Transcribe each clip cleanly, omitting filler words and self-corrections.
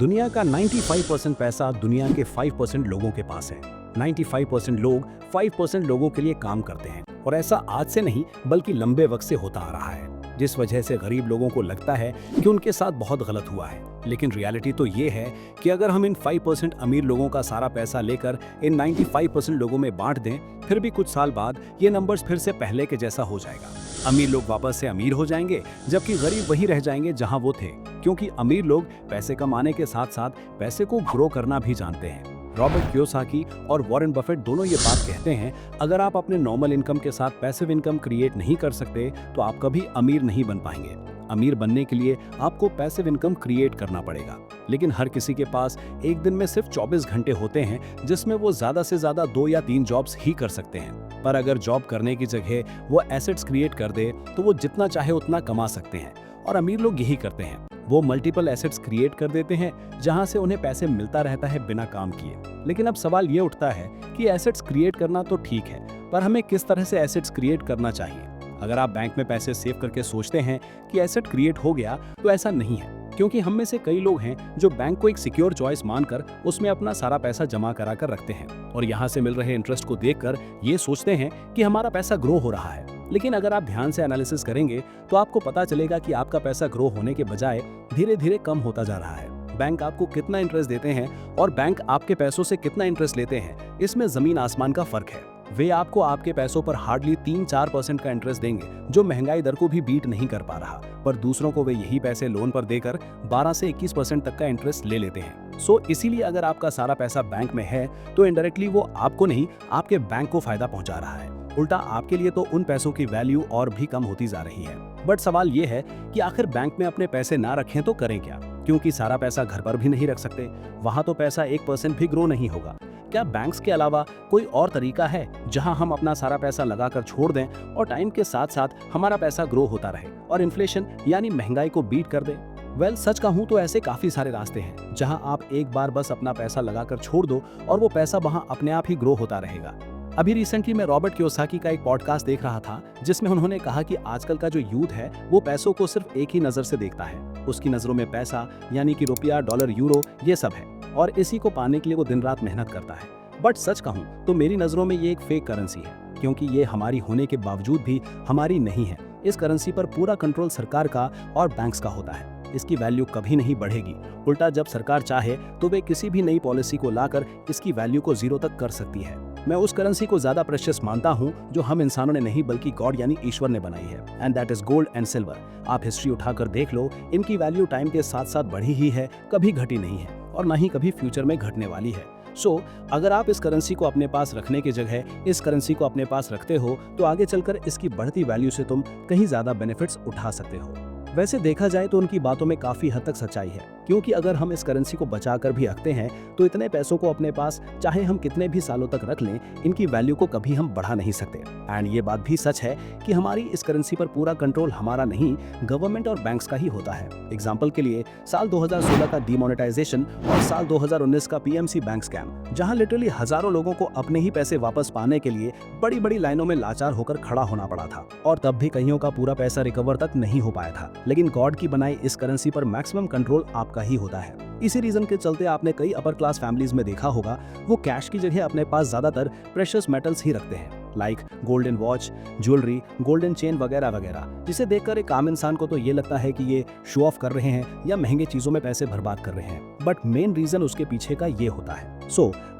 दुनिया का 95% पैसा दुनिया के 5% लोगों के पास है। 95% लोग 5% लोगों के लिए काम करते हैं और ऐसा आज से नहीं बल्कि लंबे वक्त से होता आ रहा है, जिस वजह से गरीब लोगों को लगता है कि उनके साथ बहुत गलत हुआ है। लेकिन रियलिटी तो ये है कि अगर हम इन 5% अमीर लोगों का सारा पैसा लेकर इन 95% लोगों में बांट दें, फिर भी कुछ साल बाद ये नंबर्स फिर से पहले के जैसा हो जाएगा। अमीर लोग वापस से अमीर हो जाएंगे, जबकि गरीब वहीं रह जाएंगे जहां वो थे, क्योंकि अमीर लोग पैसे कमाने के साथ साथ पैसे को ग्रो करना भी जानते हैं। रॉबर्ट कियोसाकी और वॉरेन बफेट दोनों ये बात कहते हैं, अगर आप अपने नॉर्मल इनकम के साथ पैसिव इनकम क्रिएट नहीं कर सकते तो आप कभी अमीर नहीं बन पाएंगे। अमीर बनने के लिए आपको पैसिव इनकम क्रिएट करना पड़ेगा, लेकिन हर किसी के पास एक दिन में सिर्फ 24 घंटे होते हैं, जिसमें वो ज्यादा से ज्यादा 2 या 3 जॉब्स ही कर सकते हैं। पर अगर जॉब करने की जगह वो एसेट्स क्रिएट कर दे तो वो जितना चाहे उतना कमा सकते हैं, और अमीर लोग यही करते हैं। वो मल्टीपल एसेट्स क्रिएट कर देते हैं जहां से उन्हें पैसे मिलता रहता है बिना काम किए। लेकिन अब सवाल ये उठता है कि एसेट्स क्रिएट करना तो ठीक है, पर हमें किस तरह से एसेट्स क्रिएट करना चाहिए। अगर आप बैंक में पैसे सेव करके सोचते हैं कि एसेट क्रिएट हो गया, तो ऐसा नहीं है, क्योंकि हम में से कई लोग हैं जो बैंक को एक सिक्योर चॉइस मानकर उसमें अपना सारा पैसा जमा करा कर रखते हैं और यहाँ से मिल रहे इंटरेस्ट को देखकर ये सोचते हैं कि हमारा पैसा ग्रो हो रहा है। लेकिन अगर आप ध्यान से एनालिसिस करेंगे तो आपको पता चलेगा कि आपका पैसा ग्रो होने के बजाय धीरे धीरे कम होता जा रहा है। बैंक आपको कितना इंटरेस्ट देते हैं और बैंक आपके पैसों से कितना इंटरेस्ट लेते हैं, इसमें जमीन आसमान का फर्क है। वे आपको आपके पैसों पर हार्डली 3-4% का इंटरेस्ट देंगे, जो महंगाई दर को भी बीट नहीं कर पा रहा, पर दूसरों को वे यही पैसे लोन पर देकर 12 से 21% तक का इंटरेस्ट ले लेते हैं। इसीलिए अगर आपका सारा पैसा बैंक में है तो इनडायरेक्टली वो आपको नहीं, आपके बैंक को फायदा पहुंचा रहा है। उल्टा आपके लिए तो उन पैसों की वैल्यू और भी कम होती जा रही है। बट सवाल ये है कि आखिर बैंक में अपने पैसे ना रखें तो करें क्या, क्योंकि सारा पैसा घर पर भी नहीं रख सकते, वहां तो पैसा 1% भी ग्रो नहीं होगा। क्या बैंक्स के अलावा कोई और तरीका है जहां हम अपना सारा पैसा लगाकर छोड़ दें और टाइम के साथ साथ हमारा पैसा ग्रो होता रहे और इन्फ्लेशन यानी महंगाई को बीट कर दे? सच कहूं तो ऐसे काफी सारे रास्ते हैं जहां आप एक बार बस अपना पैसा लगाकर छोड़ दो और वो पैसा वहां अपने आप ही ग्रो होता रहेगा। अभी रिसेंटली मैं रॉबर्ट कियोसाकी का एक पॉडकास्ट देख रहा था, जिसमें उन्होंने कहा कि आजकल का जो यूथ है वो पैसों को सिर्फ एक ही नजर से देखता है। उसकी नजरों में पैसा यानी कि रुपया, डॉलर, यूरो ये सब है, और इसी को पाने के लिए वो दिन रात मेहनत करता है। बट सच कहूं तो मेरी नजरों में ये एक फेक करेंसी है, क्योंकि ये हमारी होने के बावजूद भी हमारी नहीं है। इस करेंसी पर पूरा कंट्रोल सरकार का और बैंक्स का होता है। इसकी वैल्यू कभी नहीं बढ़ेगी। उल्टा जब सरकार चाहे तो वे किसी भी नई पॉलिसी को लाकर इसकी वैल्यू को 0 तक कर सकती है। मैं उस करेंसी को ज्यादा प्रेशियस मानता हूँ जो हम इंसानों ने नहीं बल्कि गॉड यानी ईश्वर ने बनाई है, and that is gold and silver. आप हिस्ट्री उठाकर देख लो, इनकी वैल्यू टाइम के साथ साथ बढ़ी ही है, कभी घटी नहीं है और ना ही कभी फ्यूचर में घटने वाली है। अगर आप इस करेंसी को अपने पास रखने की जगह इस करेंसी को अपने पास रखते हो तो आगे चलकर इसकी बढ़ती वैल्यू से तुम कहीं ज्यादा बेनिफिट्स उठा सकते हो। वैसे देखा जाए तो उनकी बातों में काफी हद तक सच्चाई है, क्योंकि अगर हम इस करेंसी को बचाकर भी रखते हैं तो इतने पैसों को अपने पास चाहे हम कितने भी सालों तक रख लें, इनकी वैल्यू को कभी हम बढ़ा नहीं सकते। एंड ये बात भी सच है कि हमारी इस करेंसी पर पूरा कंट्रोल हमारा नहीं, गवर्नमेंट और बैंक्स का ही होता है। एग्जाम्पल के लिए साल 2016 का डीमोनेटाइजेशन और साल 2019 का पीएमसी बैंक स्कैम, जहां लिटरली हजारों लोगों को अपने ही पैसे वापस पाने के लिए बड़ी बड़ी लाइनों में लाचार होकर खड़ा होना पड़ा था, और तब भी कईयों का पूरा पैसा रिकवर तक नहीं हो पाया था। लेकिन गॉड की बनाई इस करेंसी पर मैक्सिमम कंट्रोल आपका ही होता है। इसी रीजन के चलते आपने कई अपर क्लास फैमिलीज में देखा होगा, वो कैश की जगह अपने पास ज्यादातर प्रेशियस मेटल्स ही रखते हैं, like golden watch, jewellery, golden chain वगैरह वगैरह, जिसे देखकर एक आम इंसान को तो ये लगता है कि ये शो ऑफ कर रहे हैं या महंगे चीजों में पैसे बर्बाद कर रहे हैं। बट मेन रीजन उसके पीछे का ये होता है।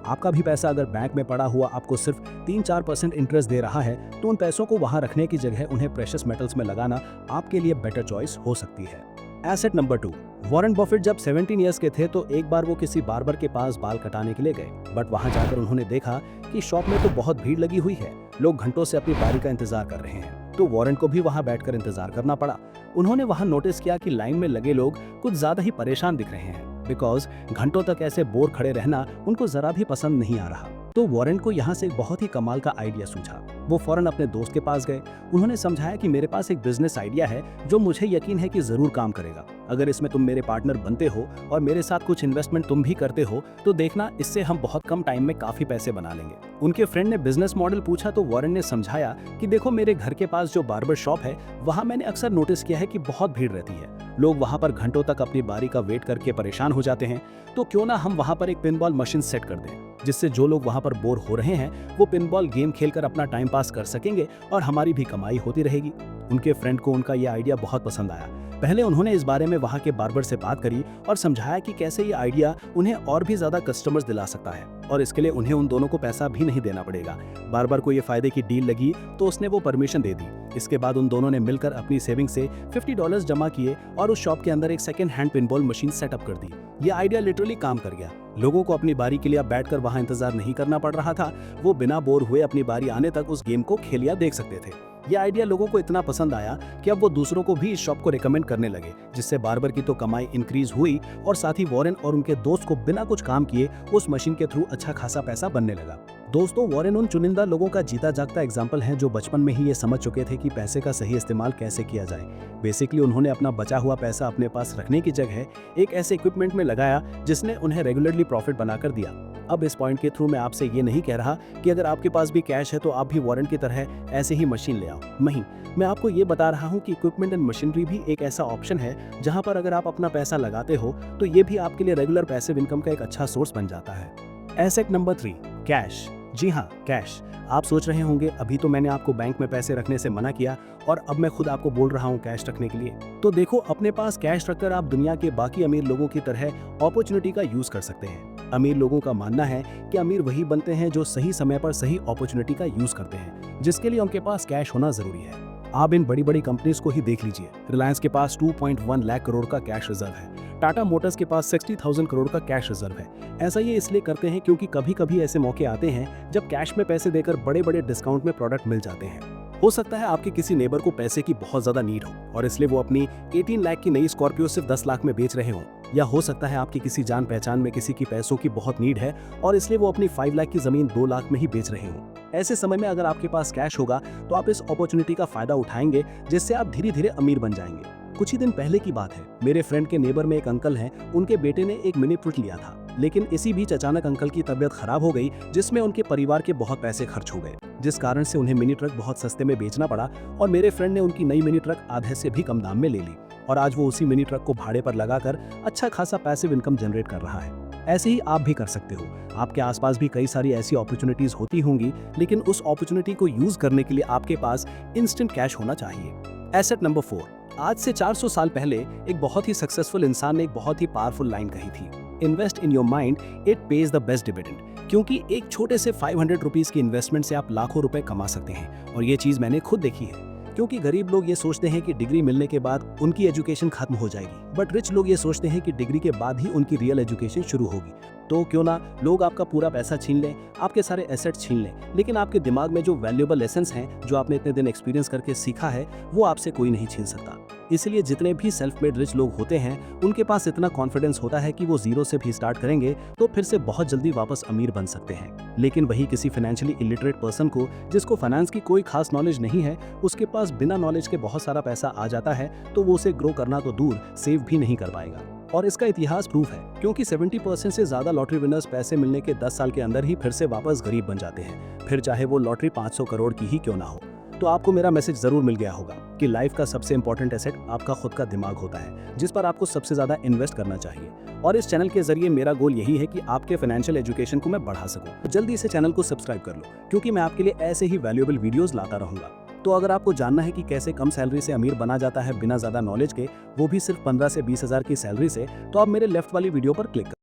आपका भी पैसा अगर बैंक में पड़ा हुआ आपको सिर्फ 3-4% इंटरेस्ट दे रहा है, तो उन पैसों को वहां रखने की जगह उन्हें प्रेशियस मेटल्स में लगाना आपके लिए बेटर चॉइस हो सकती है। Asset number 2। वॉरेन बफेट जब 17 इयर्स के थे तो एक बार वो किसी बार्बर के पास बाल कटाने के लिए गए, बट वहां जाकर उन्होंने देखा कि शॉप में तो बहुत भीड़ लगी हुई है, लोग घंटों से अपनी बारी का इंतजार कर रहे हैं। तो वॉरेन को भी वहां बैठकर इंतजार करना पड़ा। उन्होंने वहां नोटिस किया कि लाइन में लगे लोग कुछ ज्यादा ही परेशान दिख रहे हैं, बिकॉज घंटों तक ऐसे बोर खड़े रहना उनको जरा भी पसंद नहीं आ रहा। तो वॉरेन को यहाँ से एक बहुत ही कमाल का आइडिया सूझा। वो फौरन अपने दोस्त के पास गए, उन्होंने समझाया कि मेरे पास एक बिजनेस आइडिया है जो मुझे यकीन है कि जरूर काम करेगा। अगर इसमें तुम मेरे पार्टनर बनते हो और मेरे साथ कुछ इन्वेस्टमेंट तुम भी करते हो तो देखना इससे हम बहुत कम टाइम में काफी पैसे बना लेंगे। उनके फ्रेंड ने बिजनेस मॉडल पूछा तो वॉरेन ने समझाया कि देखो, मेरे घर के पास जो बार्बर शॉप है वहाँ मैंने अक्सर नोटिस किया है कि बहुत भीड़ रहती है। लोग वहाँ पर घंटों तक अपनी बारी का वेट करके परेशान हो जाते हैं। तो क्यों ना हम वहाँ पर एक पिनबॉल मशीन सेट कर दें, जिससे जो लोग वहाँ पर बोर हो रहे हैं वो पिनबॉल गेम खेलकर अपना टाइम पास कर सकेंगे और हमारी भी कमाई होती रहेगी। उनके फ्रेंड को उनका ये आइडिया बहुत पसंद आया। पहले उन्होंने इस बारे में वहाँ के बार्बर से बात करी और समझाया कि कैसे ये आइडिया उन्हें और भी ज्यादा कस्टमर्स दिला सकता है और इसके लिए उन्हें उन दोनों को पैसा भी नहीं देना पड़ेगा। बार्बर को ये फायदे की डील लगी तो उसने वो परमिशन दे दी। इसके बाद उन दोनों ने मिलकर अपनी सेविंग से $50 जमा किए और उस शॉप के अंदर एक second hand pinball machine setup कर दी। ये आइडिया लिटरली काम कर गया। लोगों को अपनी बारी के लिए अब बैठकर वहां इंतजार नहीं करना पड़ रहा था। वो बिना बोर हुए अपनी बारी आने तक उस गेम को खेल या देख सकते थे। ये आइडिया लोगों को इतना पसंद आया कि अब वो दूसरों को भी इस शॉप को रिकमेंड करने लगे, जिससे बार्बर की तो कमाई इंक्रीज हुई और साथ ही वॉरेन और उनके दोस्त को बिना कुछ काम किए उस मशीन के थ्रू अच्छा खासा पैसा बनने लगा। दोस्तों, वॉरेन उन चुनिंदा लोगों का जीता जागता एग्जाम्पल है जो बचपन में ही ये समझ चुके थे कि पैसे का सही इस्तेमाल कैसे किया जाए। बेसिकली उन्होंने अपना बचा हुआ पैसा अपने पास रखने की जगह एक ऐसे इक्विपमेंट में लगाया जिसने उन्हें रेगुलरली प्रॉफिट बनाकर दिया। अब इस पॉइंट के थ्रू मैं आपसे ये नहीं कह रहा कि अगर आपके पास भी कैश है तो आप भी वॉरेन की तरह ऐसे ही मशीन ले आओ। नहीं, मैं आपको ये बता रहा हूँ कि इक्विपमेंट एंड मशीनरी भी एक ऐसा ऑप्शन है जहाँ पर अगर आप अपना पैसा लगाते हो तो ये भी आपके लिए रेगुलर पैसिव इनकम का एक अच्छा सोर्स बन जाता है। Asset number 3, cash. जी हाँ, कैश। आप सोच रहे होंगे अभी तो मैंने आपको बैंक में पैसे रखने से मना किया और अब मैं खुद आपको बोल रहा हूँ कैश रखने के लिए। तो देखो, अपने पास कैश रखकर आप दुनिया के बाकी अमीर लोगों की तरह अपॉर्चुनिटी का यूज कर सकते हैं। अमीर लोगों का मानना है कि अमीर वही बनते हैं जो सही समय पर सही अपॉर्चुनिटी का यूज करते हैं, जिसके लिए उनके पास कैश होना जरूरी है। आप इन बड़ी बड़ी कंपनीज को ही देख लीजिए। रिलायंस के पास 2.1 लाख करोड़ का कैश रिजर्व है। टाटा मोटर्स के पास 60,000 करोड़ का कैश रिजर्व है। ऐसा ये इसलिए करते हैं क्योंकि कभी कभी ऐसे मौके आते हैं जब कैश में पैसे देकर बड़े बड़े डिस्काउंट में प्रोडक्ट मिल जाते हैं। हो सकता है आपके किसी नेबर को पैसे की बहुत ज्यादा नीड हो और इसलिए वो अपनी 18 लाख की नई स्कॉर्पियो सिर्फ 10 लाख में बेच रहे हों, या हो सकता है आपकी किसी जान पहचान में किसी की पैसों की बहुत नीड है और इसलिए वो अपनी 5 लाख की जमीन 2 लाख में ही बेच रहे हों। ऐसे समय में अगर आपके पास कैश होगा तो आप इस अपॉर्चुनिटी का फायदा उठाएंगे, जिससे आप धीरे धीरे अमीर बन जाएंगे। कुछ ही दिन पहले की बात है, मेरे फ्रेंड के नेबर में एक अंकल हैं, उनके बेटे ने एक मिनी ट्रक लिया था, लेकिन इसी बीच अचानक अंकल की तबीयत खराब हो गई, जिसमें उनके परिवार के बहुत पैसे खर्च हो गए, जिस कारण से उन्हें मिनी ट्रक बहुत सस्ते में बेचना पड़ा और मेरे फ्रेंड ने उनकी नई मिनी ट्रक आधे से भी कम दाम में ले ली और आज वो उसी मिनी ट्रक को भाड़े पर लगाकर अच्छा खासा पैसिव इनकम जनरेट कर रहा है। ऐसे ही आप भी कर सकते हो। आपके आसपास भी कई सारी ऐसी अपॉर्चुनिटीज होती होंगी, लेकिन उस अपॉर्चुनिटी को यूज करने के लिए आपके पास इंस्टेंट कैश होना चाहिए। Asset number 4। आज से 400 साल पहले एक बहुत ही सक्सेसफुल इंसान ने एक बहुत ही पावरफुल लाइन कही थी, invest in your mind, it pays the best dividend. क्योंकि एक छोटे से 500 रुपीज की इन्वेस्टमेंट से आप लाखों रुपए कमा सकते हैं और ये चीज मैंने खुद देखी है। क्योंकि गरीब लोग ये सोचते हैं कि डिग्री मिलने के बाद उनकी एजुकेशन खत्म हो जाएगी, बट रिच लोग ये सोचते हैं कि डिग्री के बाद ही उनकी रियल एजुकेशन शुरू होगी। तो क्यों ना लोग आपका पूरा पैसा छीन लें, आपके सारे एसेट छीन लें, लेकिन आपके दिमाग में जो वैल्यूएबल लेसन्स हैं, जो आपने इतने दिन एक्सपीरियंस करके सीखा है, वो आपसे कोई नहीं छीन सकता। इसलिए जितने भी सेल्फ मेड रिच लोग होते हैं, उनके पास इतना कॉन्फिडेंस होता है कि वो जीरो से भी स्टार्ट करेंगे तो फिर से बहुत जल्दी वापस अमीर बन सकते हैं। लेकिन वही किसी फाइनेंशियली इलिटरेट पर्सन को, जिसको फाइनेंस की कोई खास नॉलेज नहीं है, उसके पास बिना नॉलेज के बहुत सारा पैसा आ जाता है, तो वो उसे ग्रो करना तो दूर सेव भी नहीं कर पाएगा। और इसका इतिहास प्रूफ है, क्योंकि 70% से ज्यादा लॉटरी विनर्स पैसे मिलने के 10 साल के अंदर ही फिर से वापस गरीब बन जाते हैं, फिर चाहे वो लॉटरी 500 करोड़ की ही क्यों ना हो। तो आपको मेरा मैसेज जरूर मिल गया होगा कि लाइफ का सबसे इंपॉर्टेंट एसेट आपका खुद का दिमाग होता है, जिस पर आपको सबसे ज्यादा इन्वेस्ट करना चाहिए। और इस चैनल के जरिए मेरा गोल यही है कि आपके फाइनेंशियल एजुकेशन को मैं बढ़ा सकूं। जल्दी से चैनल को सब्सक्राइब कर लो, क्योंकि मैं आपके लिए ऐसे ही वैल्यूएबल वीडियोस लाता रहूंगा। तो अगर आपको जानना है कि कैसे कम सैलरी से अमीर बना जाता है बिना ज्यादा नॉलेज के, वो भी सिर्फ 15 से 20 हजार की सैलरी से, तो आप मेरे लेफ्ट वाली वीडियो पर क्लिक करें।